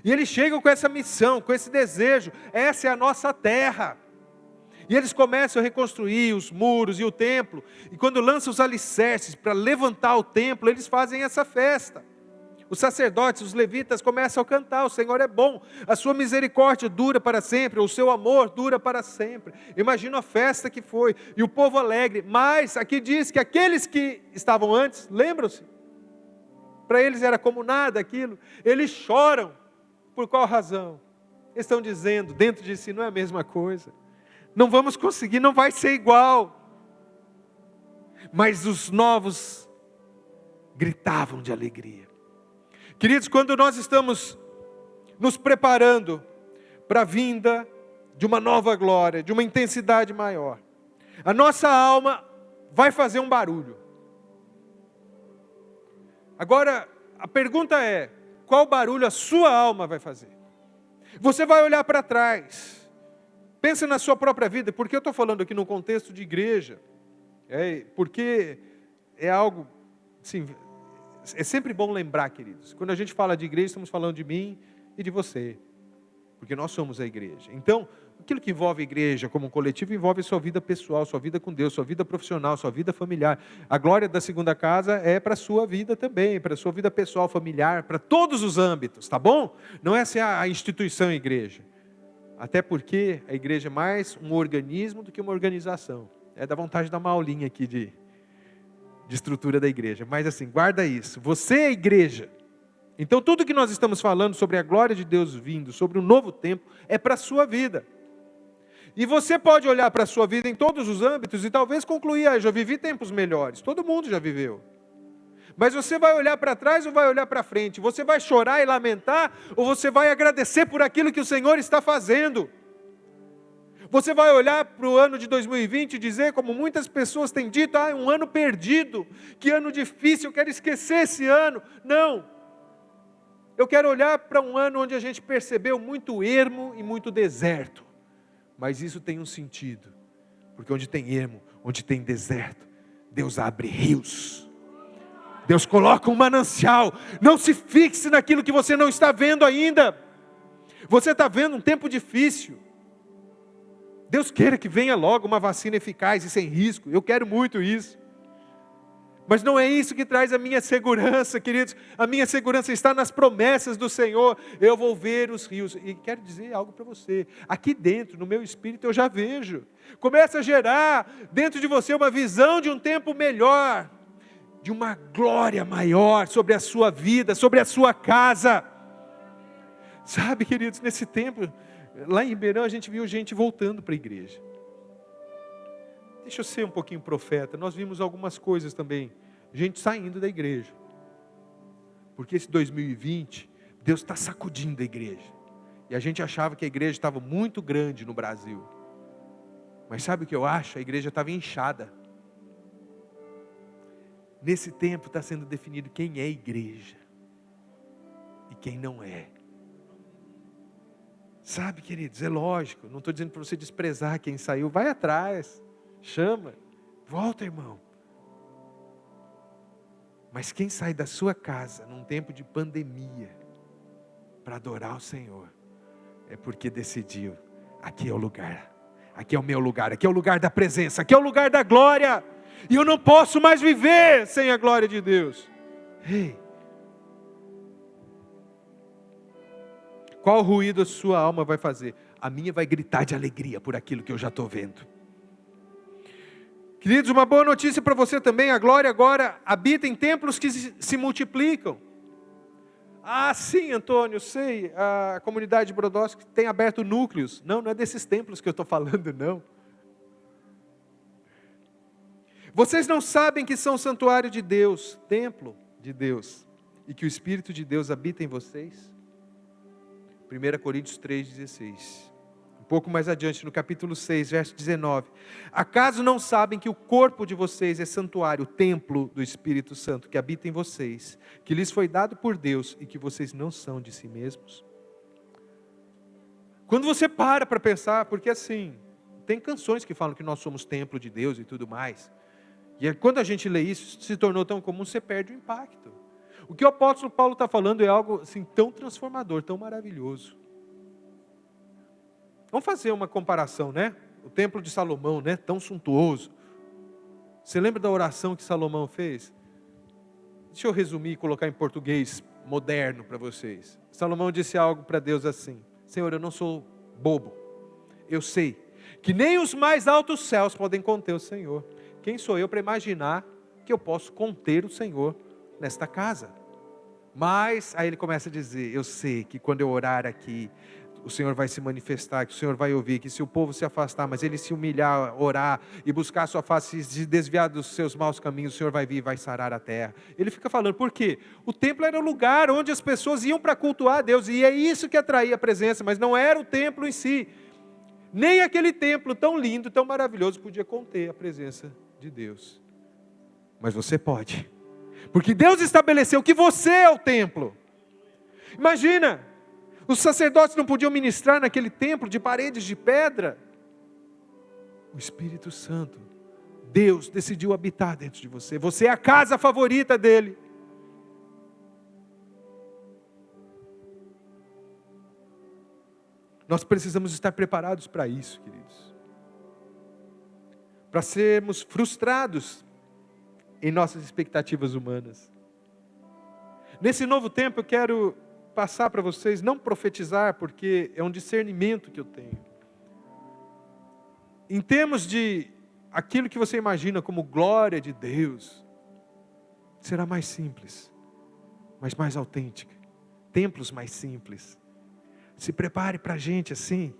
E eles chegam com essa missão, com esse desejo. Essa é a nossa terra. E eles começam a reconstruir os muros e o templo. E quando lançam os alicerces para levantar o templo, eles fazem essa festa. Os sacerdotes, os levitas começam a cantar. O Senhor é bom. A sua misericórdia dura para sempre. O seu amor dura para sempre. Imagina a festa que foi. E o povo alegre. Mas aqui diz que aqueles que estavam antes, lembram-se? Para eles era como nada aquilo. Eles choram. Por qual razão? Eles estão dizendo dentro de si, não é a mesma coisa. Não vamos conseguir, não vai ser igual. Mas os novos gritavam de alegria. Queridos, quando nós estamos nos preparando para a vinda de uma nova glória, de uma intensidade maior, a nossa alma vai fazer um barulho. Agora, a pergunta é, qual barulho a sua alma vai fazer? Você vai olhar para trás, pensa na sua própria vida, porque eu estou falando aqui no contexto de igreja, porque é algo, assim, é sempre bom lembrar, queridos, quando a gente fala de igreja, estamos falando de mim e de você, porque nós somos a igreja. Então, Aquilo que envolve a igreja como um coletivo envolve a sua vida pessoal, sua vida com Deus, sua vida profissional, sua vida familiar. A glória da segunda casa é para a sua vida também, para a sua vida pessoal, familiar, para todos os âmbitos, tá bom? Não é assim a instituição igreja. Até porque a igreja é mais um organismo do que uma organização. É da vontade de dar uma aulinha aqui de estrutura da igreja. Mas assim, guarda isso. Você é a igreja. Então tudo que nós estamos falando sobre a glória de Deus vindo, sobre um novo tempo, é para a sua vida. E você pode olhar para a sua vida em todos os âmbitos e talvez concluir, eu já vivi tempos melhores. Todo mundo já viveu. Mas você vai olhar para trás ou vai olhar para frente? Você vai chorar e lamentar ou você vai agradecer por aquilo que o Senhor está fazendo? Você vai olhar para o ano de 2020 e dizer, como muitas pessoas têm dito, é um ano perdido, que ano difícil, eu quero esquecer esse ano. Não. Eu quero olhar para um ano onde a gente percebeu muito ermo e muito deserto. Mas isso tem um sentido, porque onde tem ermo, onde tem deserto, Deus abre rios. Deus coloca um manancial. Não se fixe naquilo que você não está vendo ainda. Você está vendo um tempo difícil. Deus queira que venha logo uma vacina eficaz e sem risco. Eu quero muito isso. Mas não é isso que traz a minha segurança, queridos. A minha segurança está nas promessas do Senhor. Eu vou ver os rios. E quero dizer algo para você. Aqui dentro, no meu espírito, eu já vejo. Começa a gerar dentro de você uma visão de um tempo melhor. De uma glória maior sobre a sua vida, sobre a sua casa. Sabe, queridos, nesse tempo, lá em Ribeirão, a gente viu gente voltando para a igreja. Deixa eu ser um pouquinho profeta. Nós vimos algumas coisas também. Gente saindo da igreja. Porque esse 2020, Deus está sacudindo a igreja. E a gente achava que a igreja estava muito grande no Brasil. Mas sabe o que eu acho? A igreja estava inchada. Nesse tempo está sendo definido quem é igreja. E quem não é. Sabe, queridos, é lógico. Não estou dizendo para você desprezar quem saiu. Vai atrás. Chama, volta, irmão. Mas quem sai da sua casa num tempo de pandemia para adorar o Senhor, é porque decidiu, aqui é o lugar, aqui é o meu lugar, aqui é o lugar da presença, aqui é o lugar da glória, e eu não posso mais viver sem a glória de Deus. Ei, qual ruído a sua alma vai fazer? A minha vai gritar de alegria por aquilo que eu já estou vendo. Queridos, uma boa notícia para você também, a glória agora habita em templos que se multiplicam. Ah, sim, Antônio, sei, a comunidade de Brodowski tem aberto núcleos. Não é desses templos que eu estou falando, não. Vocês não sabem que são santuário de Deus, templo de Deus, e que o Espírito de Deus habita em vocês? 1 Coríntios 3,16. Um pouco mais adiante, no capítulo 6, verso 19. Acaso não sabem que o corpo de vocês é santuário, templo do Espírito Santo, que habita em vocês, que lhes foi dado por Deus e que vocês não são de si mesmos? Quando você para pensar, porque assim, tem canções que falam que nós somos templo de Deus e tudo mais. E quando a gente lê isso, se tornou tão comum, você perde o impacto. O que o apóstolo Paulo está falando é algo assim, tão transformador, tão maravilhoso. Vamos fazer uma comparação, né? O templo de Salomão, né? Tão suntuoso. Você lembra da oração que Salomão fez? Deixa eu resumir e colocar em português moderno para vocês. Salomão disse algo para Deus assim: Senhor, eu não sou bobo. Eu sei que nem os mais altos céus podem conter o Senhor. Quem sou eu para imaginar que eu posso conter o Senhor nesta casa? Mas, aí ele começa a dizer, eu sei que quando eu orar aqui, o Senhor vai se manifestar, que o Senhor vai ouvir, que se o povo se afastar, mas ele se humilhar, orar e buscar a sua face, se desviar dos seus maus caminhos, o Senhor vai vir e vai sarar a terra. Ele fica falando, por quê? O templo era o lugar onde as pessoas iam para cultuar a Deus, e é isso que atraía a presença, mas não era o templo em si. Nem aquele templo tão lindo, tão maravilhoso, podia conter a presença de Deus. Mas você pode, porque Deus estabeleceu que você é o templo. Imagina, os sacerdotes não podiam ministrar naquele templo de paredes de pedra. O Espírito Santo, Deus decidiu habitar dentro de você. Você é a casa favorita dele. Nós precisamos estar preparados para isso, queridos. Para sermos frustrados em nossas expectativas humanas. Nesse novo tempo eu quero passar para vocês, não profetizar, porque é um discernimento que eu tenho. Em termos de aquilo que você imagina como glória de Deus, será mais simples, mas mais autêntica. Templos mais simples. Se prepare para a gente assim,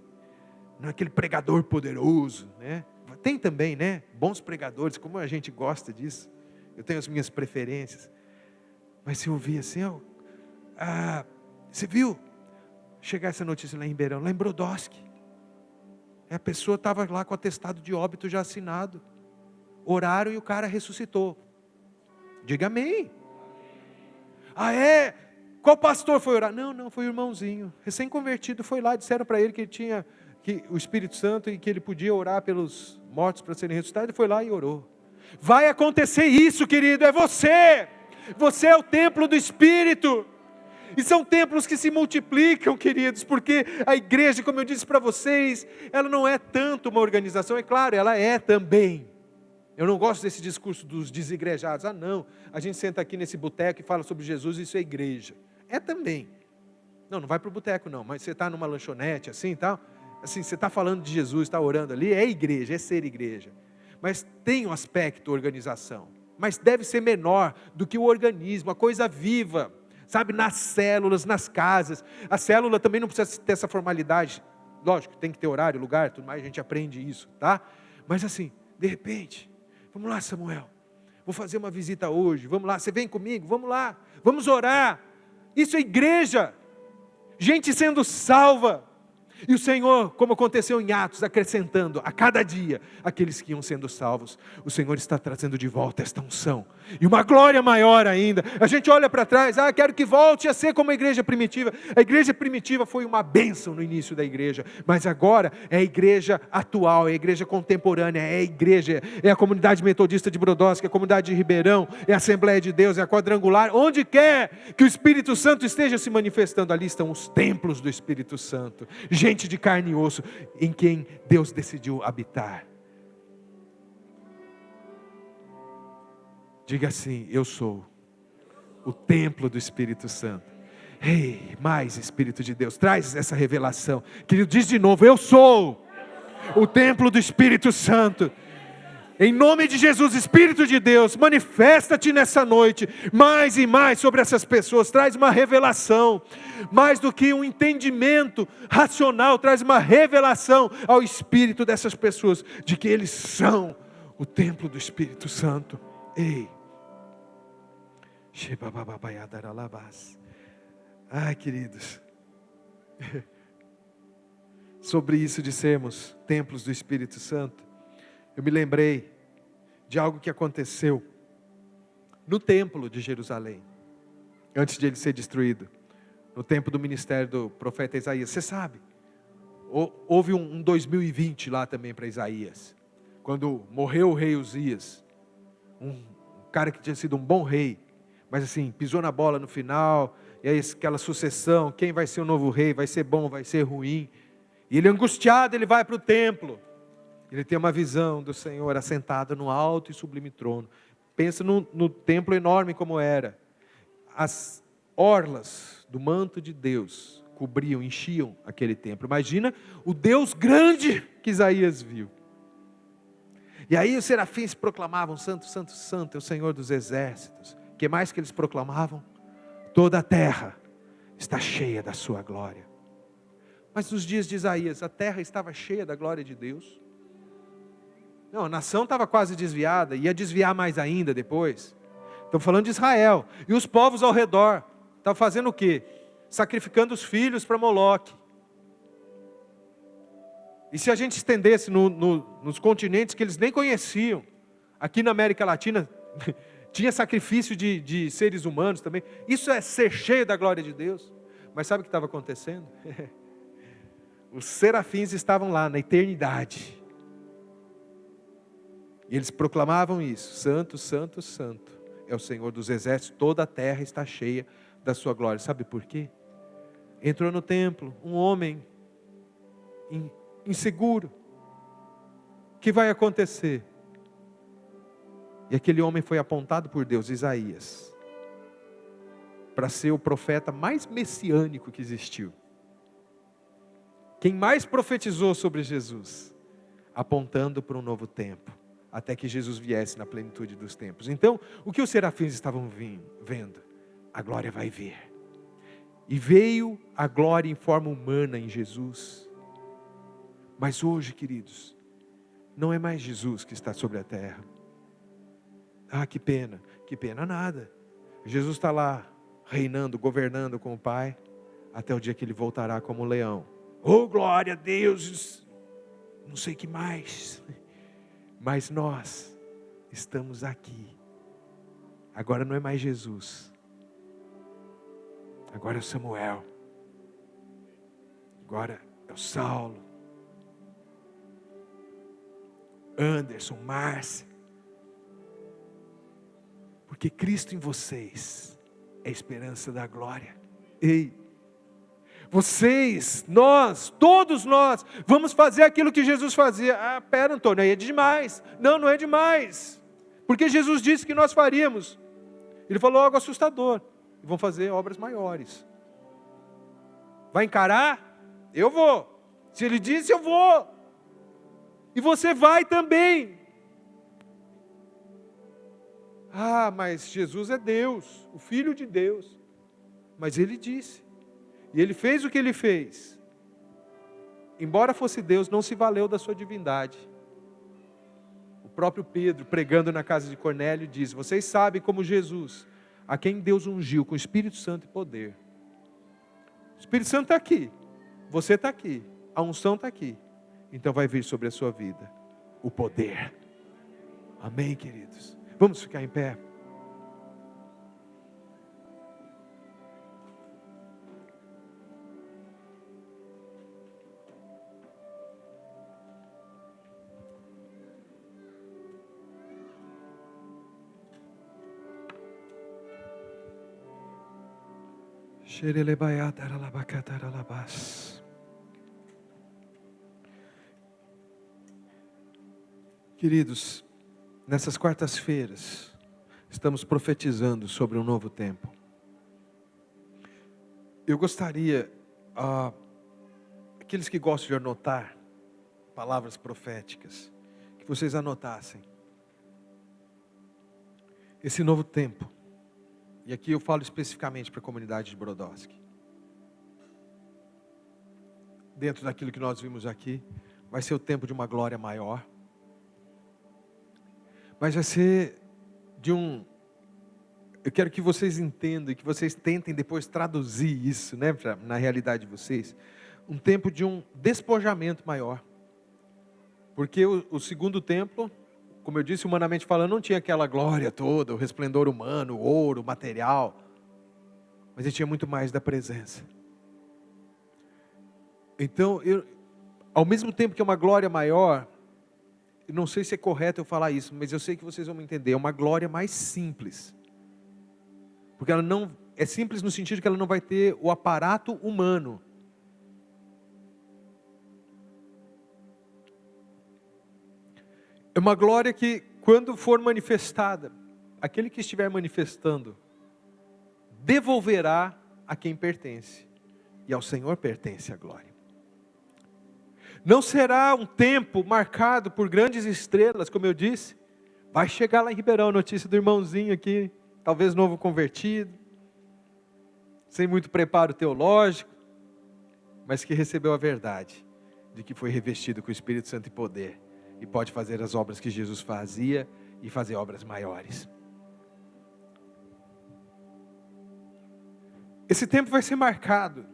não é aquele pregador poderoso, né? Tem também, né? Bons pregadores, como a gente gosta disso. Eu tenho as minhas preferências. Mas se ouvir assim, você viu? Chegar essa notícia lá em Ribeirão, lá em Brodowski. A pessoa estava lá com atestado de óbito já assinado. Oraram e o cara ressuscitou. Diga amém. Ah, é? Qual pastor foi orar? Não, foi o irmãozinho. Recém-convertido foi lá, disseram para ele que ele tinha o Espírito Santo e que ele podia orar pelos mortos para serem ressuscitados. Ele foi lá e orou. Vai acontecer isso, querido, é você. Você é o templo do Espírito. E são templos que se multiplicam, queridos, porque a igreja, como eu disse para vocês, ela não é tanto uma organização, é claro, ela é também. Eu não gosto desse discurso dos desigrejados. Não, a gente senta aqui nesse boteco e fala sobre Jesus, isso é igreja. É também. Não vai para o boteco não, mas você está numa lanchonete assim e tal, assim, você está falando de Jesus, está orando ali, é igreja, é ser igreja. Mas tem um aspecto organização, mas deve ser menor do que o organismo, a coisa viva, sabe, nas células, nas casas. A célula também não precisa ter essa formalidade, lógico, tem que ter horário, lugar, tudo mais, a gente aprende isso, tá? Mas assim, de repente, vamos lá Samuel, vou fazer uma visita hoje, vamos lá, você vem comigo, vamos lá, vamos orar. Isso é igreja, gente sendo salva. E o Senhor, como aconteceu em Atos, acrescentando a cada dia aqueles que iam sendo salvos. O Senhor está trazendo de volta esta unção. E uma glória maior ainda. A gente olha para trás, quero que volte a ser como a igreja primitiva. A igreja primitiva foi uma bênção no início da igreja. Mas agora é a igreja atual, é a igreja contemporânea, é a igreja, é a comunidade metodista de Brodowski, é a comunidade de Ribeirão, é a Assembleia de Deus, é a quadrangular. Onde quer que o Espírito Santo esteja se manifestando, ali estão os templos do Espírito Santo. Gente de carne e osso, em quem Deus decidiu habitar. Diga assim: eu sou o templo do Espírito Santo. Ei, mais Espírito de Deus, traz essa revelação. Querido, diz de novo: eu sou o templo do Espírito Santo. Em nome de Jesus, Espírito de Deus, manifesta-te nessa noite, mais e mais sobre essas pessoas, traz uma revelação, mais do que um entendimento racional, traz uma revelação ao espírito dessas pessoas, de que eles são o templo do Espírito Santo. Ei, ai queridos, sobre isso de sermos templos do Espírito Santo, eu me lembrei de algo que aconteceu no templo de Jerusalém, antes de ele ser destruído, no tempo do ministério do profeta Isaías. Você sabe, houve um 2020 lá também para Isaías, quando morreu o rei Uzias, um cara que tinha sido um bom rei, mas assim, pisou na bola no final, e aí aquela sucessão, quem vai ser o novo rei, vai ser bom, vai ser ruim, e ele angustiado, ele vai para o templo. Ele tem uma visão do Senhor assentado no alto e sublime trono. Pensa no templo enorme como era. As orlas do manto de Deus cobriam, enchiam aquele templo. Imagina o Deus grande que Isaías viu. E aí os serafins proclamavam: santo, santo, santo é o Senhor dos exércitos. O que mais que eles proclamavam? Toda a terra está cheia da sua glória. Mas nos dias de Isaías, a terra estava cheia da glória de Deus? Não, a nação estava quase desviada, ia desviar mais ainda depois. Estamos falando de Israel. E os povos ao redor estavam fazendo o quê? Sacrificando os filhos para Moloque. E se a gente estendesse nos continentes que eles nem conheciam, aqui na América Latina, tinha sacrifício de seres humanos também. Isso é ser cheio da glória de Deus. Mas sabe o que estava acontecendo? Os serafins estavam lá na eternidade. E eles proclamavam isso: santo, santo, santo é o Senhor dos exércitos, toda a terra está cheia da sua glória. Sabe por quê? Entrou no templo um homem inseguro. O que vai acontecer? E aquele homem foi apontado por Deus, Isaías, para ser o profeta mais messiânico que existiu. Quem mais profetizou sobre Jesus, apontando para um novo tempo, até que Jesus viesse na plenitude dos tempos. Então, o que os serafins estavam vendo? A glória vai vir. E veio a glória em forma humana em Jesus. Mas hoje, queridos, não é mais Jesus que está sobre a terra. Ah, que pena nada. Jesus está lá, reinando, governando com o Pai, até o dia que Ele voltará como leão. Oh, glória a Deus, não sei o que mais. Mas nós estamos aqui. Agora não é mais Jesus. Agora é o Samuel. Agora é o Saulo. Anderson, Márcia. Porque Cristo em vocês é a esperança da glória. Ei, vocês, nós, todos nós, vamos fazer aquilo que Jesus fazia. Ah, pera, Antônio, aí é demais. Não, não é demais. Porque Jesus disse que nós faríamos. Ele falou algo assustador. Vão fazer obras maiores. Vai encarar? Eu vou. Se Ele disse, eu vou. E você vai também. Ah, mas Jesus é Deus, o Filho de Deus. Mas Ele disse. E Ele fez o que Ele fez. Embora fosse Deus, não se valeu da sua divindade. O próprio Pedro, pregando na casa de Cornélio, diz: vocês sabem como Jesus, a quem Deus ungiu com o Espírito Santo e poder. O Espírito Santo está aqui. Você está aqui. A unção está aqui. Então vai vir sobre a sua vida o poder. Amém, queridos? Vamos ficar em pé. Queridos, nessas quartas-feiras, estamos profetizando sobre um novo tempo. Eu gostaria, aqueles que gostam de anotar palavras proféticas, que vocês anotassem. Esse novo tempo, e aqui eu falo especificamente para a comunidade de Brodowski. Dentro daquilo que nós vimos aqui, vai ser o tempo de uma glória maior. Mas vai ser eu quero que vocês entendam e que vocês tentem depois traduzir isso, né, na realidade de vocês. Um tempo de um despojamento maior. Porque o segundo templo, como eu disse, humanamente falando, não tinha aquela glória toda, o resplendor humano, o ouro, o material. Mas ele tinha muito mais da presença. Então, ao mesmo tempo que é uma glória maior, eu não sei se é correto eu falar isso, mas eu sei que vocês vão me entender. É uma glória mais simples. Porque ela não é simples no sentido que ela não vai ter o aparato humano. É uma glória que, quando for manifestada, aquele que estiver manifestando, devolverá a quem pertence. E ao Senhor pertence a glória. Não será um tempo marcado por grandes estrelas, como eu disse. Vai chegar lá em Ribeirão, notícia do irmãozinho aqui, talvez novo convertido, sem muito preparo teológico, mas que recebeu a verdade, de que foi revestido com o Espírito Santo e poder, e pode fazer as obras que Jesus fazia, e fazer obras maiores. Esse tempo vai ser marcado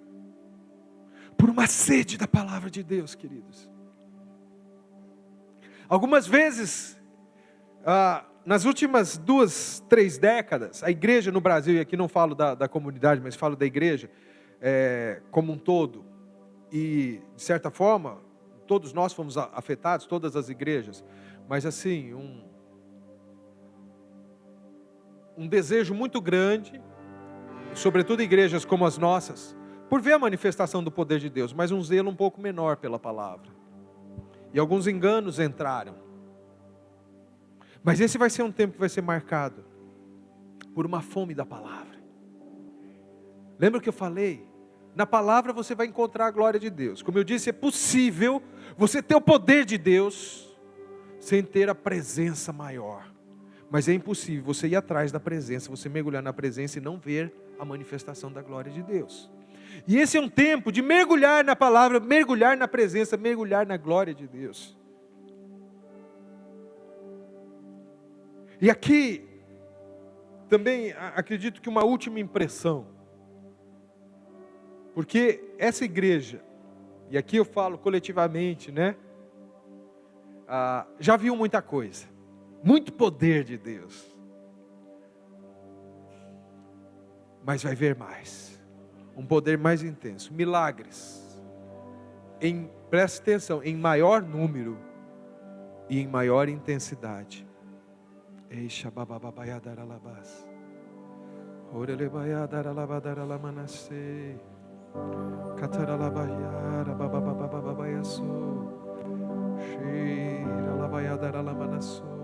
por uma sede da palavra de Deus, queridos. Algumas vezes, nas últimas 2, 3 décadas, a igreja no Brasil, e aqui não falo da comunidade, mas falo da igreja como um todo, e de certa forma, todos nós fomos afetados, todas as igrejas, mas assim, um desejo muito grande, sobretudo igrejas como as nossas, por ver a manifestação do poder de Deus, mas um zelo um pouco menor pela palavra. E alguns enganos entraram. Mas esse vai ser um tempo que vai ser marcado por uma fome da palavra. Lembra que eu falei? Na palavra você vai encontrar a glória de Deus. Como eu disse, é possível você ter o poder de Deus sem ter a presença maior. Mas é impossível você ir atrás da presença, você mergulhar na presença e não ver a manifestação da glória de Deus. E esse é um tempo de mergulhar na palavra, mergulhar na presença, mergulhar na glória de Deus. E aqui, também acredito que uma última impressão. Porque essa igreja, e aqui eu falo coletivamente, né? Já viu muita coisa. Muito poder de Deus. Mas vai ver mais. Um poder mais intenso. Milagres. Preste atenção, em maior número e em maior intensidade. Eixa babababaiadaralabas. Orelebaiadaralabadaralamanassei. Cataralabaiara babababababaiaçu. Shiralabaiadaralamanassu.